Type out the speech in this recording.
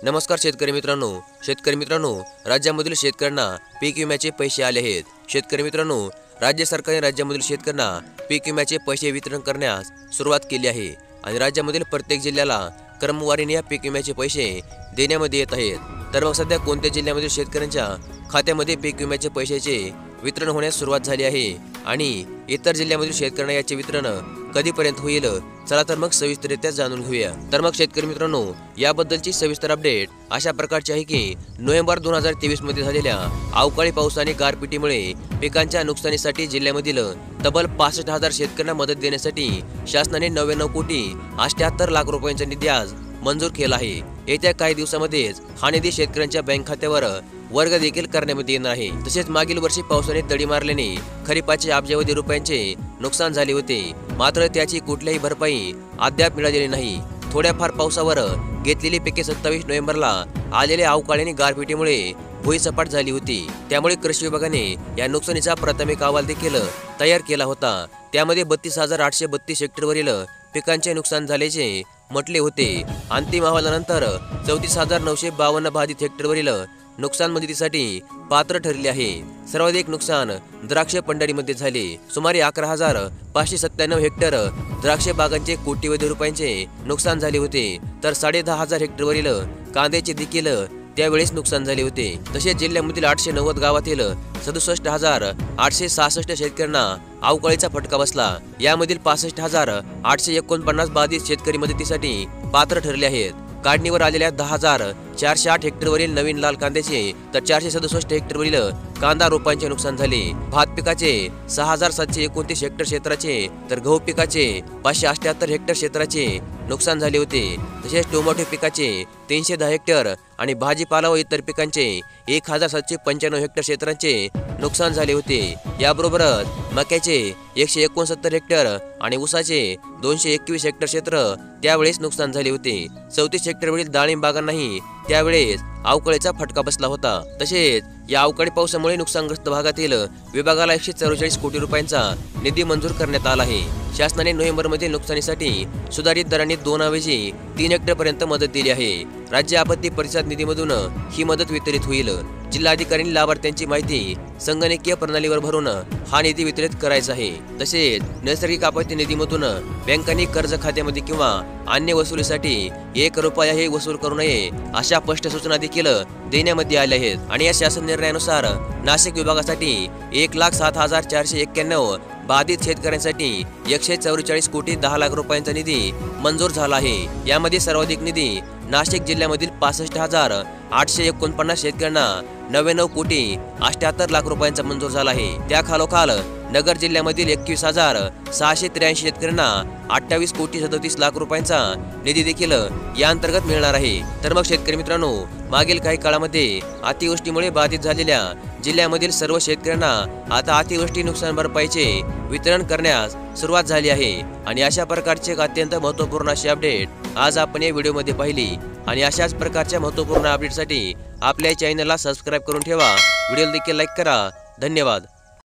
नमस्कार शेतकरी मित्रांनो, राज्यामधील शेतकऱ्यांना पीक विम्याचे पैसे आले आहेत। शेतकरी मित्रांनो, राज्य सरकारने राज्यामधील शेतकऱ्यांना पीक विम्याचे पैसे वितरण करण्यास सुरुवात केली आहे आणि राज्यामधील प्रत्येक जिल्ह्याला क्रमवारीने या पीक विम्याचे पैसे देण्यामध्ये येत आहेत। तर मग सध्या कोणत्या जिल्ह्यामधील शेतकऱ्यांच्या खात्यामध्ये पीक विम्याचे पैशाचे वितरण होण्यास सुरुवात झाली आहे आणि इतर जिल्ह्यामधील शेतकऱ्यांना याचे वितरण कधीपर्यंत होईल, चला तर मग सविस्तररित्या जाणून घेऊया। तर मग शेतकरी मित्रांनो, याबद्दलची सविस्तर अपडेट अशा प्रकारची आहे की नोव्हेंबर 2023 मध्ये झालेल्या अवकाळी पाऊस आणि गारपिटीमुळे पिकांच्या नुकसानीसाठी जिल्ह्यामधील तब्बल 65,000 शेतकऱ्यांना मदत देण्यासाठी शासनाने 99 कोटी 78 लाख रुपयांचा निधी आज मंजूर केला आहे। येत्या काही दिवसांमध्येच हा निधी शेतकऱ्यांच्या बँक खात्यावर वर्ग देखील करण्यात येणार आहे। तसेच मागील वर्षी पावसाने दडी मारल्याने खरीपाचे अब्जावधी रुपयांचे नुकसान झाले होते, मात्र त्याची कुठलीही भरपाई अद्याप मिळालेली नाही। थोड्याफार पावसावर घेतलेली पिके 27 नोव्हेंबरला आलेल्या अवकाळी आणि गारपिटीमुळे भुईसपाट झाली होती। त्यामुळे कृषी विभागाने या नुकसानीचा प्राथमिक अहवाल देखील तयार केला होता। त्यामध्ये 32,832 हेक्टरवरील पिकांचे नुकसान झाल्याचे म्हटले होते। अंतिम अहवालानंतर 34,952 बाधित हेक्टरवरील नुकसान मदतीसाठी पात्र ठरले आहे। सर्वाधिक नुकसान द्राक्ष पंढरीमध्ये झाले। सुमारे 11,597 हेक्टर द्राक्ष बागांचे कोट्यवधी रुपयांचे नुकसान झाले होते, तर 10,500 हेक्टरवरील कांद्याचे देखील त्यावेळेस नुकसान झाले होते। तसेच जिल्ह्यामधील 890 गावातील 67,866 शेतकऱ्यांना अवकाळीचा फटका बसला। यामधील 65,849 बाधित शेतकरी मदतीसाठी पात्र ठरले आहेत। काढणीवर आलेल्या 10,408 हेक्टरवरील नवीन लाल कांद्याचे तर 467 हेक्टरवरील कांदा रोपांचे नुकसान झाले। भात पिकाचे 6,729 हेक्टर क्षेत्राचे तर गहू पिकाचे 578 हेक्टर क्षेत्राचे नुकसान झाले होते। तसेच टोमॅटो पिकाचे 310 हेक्टर आणि भाजीपाला व इतर पिकांचे 1,795 हेक्टर क्षेत्राचे नुकसान झाले होते। याबरोबरच मक्याचे 169 हेक्टर आणि ऊसाचे 221 हेक्टर क्षेत्र त्यावेळेस नुकसान झाले होते। 34 हेक्टरवरील डाळिंब बागांनाही त्यावेळेस अवकाळीचा फटका बसला होता। तसेच या अवकाळी पावसामुळे नुकसानग्रस्त भागातील विभागाला 144 कोटी रुपयांचा निधी मंजूर करण्यात आला आहे। शासनाने नोव्हेंबरमध्ये नुकसानीसाठी सुधारित दराने 2 ऐवजी 3 हेक्टर पर्यंत मदत दिली आहे। राज्य आपत्ती प्रतिसाद निधीमधून ही मदत वितरित होईल। जिल्हाधिकाऱ्यांनी लाभार्थ्यांची माहिती संगणकीय प्रणालीवर भरून हा निधी वितरित करायचा आहे। तसेच नैसर्गिक आपत्ती निधीमधून बँकांनी कर्ज खात्यामध्ये किंवा अन्य वसुलीसाठी 1 रुपयाही वसूल करू नये अशा स्पष्ट सूचना देखील देण्यामध्ये आल्या आहेत। आणि या शासन निर्णयानुसार नाशिक विभागासाठी 1,07,491 बाधित शेतकऱ्यांसाठी 144 कोटी 10 लाख रुपयांचा निधी मंजूर झाला आहे। यामध्ये सर्वाधिक निधी नाशिक जिल्ह्यामधील 65,849 शेतकऱ्यांना 99 कोटी 78 लाख रुपयांचा मंजूर झाला आहे। त्याखालोखाल नगर जिल्ह्यामधील 21,683 शेतकऱ्यांना 28 कोटी 37 लाख रुपयांचा निधी देखील या अंतर्गत मिळणार आहे। तर मग शेतकरी मित्रांनो, मागील काही काळामध्ये अतिवृष्टीमुळे बाधित झालेल्या जिल्ह्यामधील सर्व शेतकऱ्यांना आता अतिवृष्टी नुकसान भरपाईचे वितरण करण्यास सुरुवात झाली आहे आणि अशा प्रकारचे एक अत्यंत महत्त्वपूर्ण अशी अपडेट आज आपण या व्हिडिओमध्ये पाहिली। आणि अशाच प्रकारच्या महत्त्वपूर्ण अपडेटसाठी आपल्या चॅनलला सबस्क्राईब करून ठेवा। व्हिडिओला देखील लाईक करा। धन्यवाद।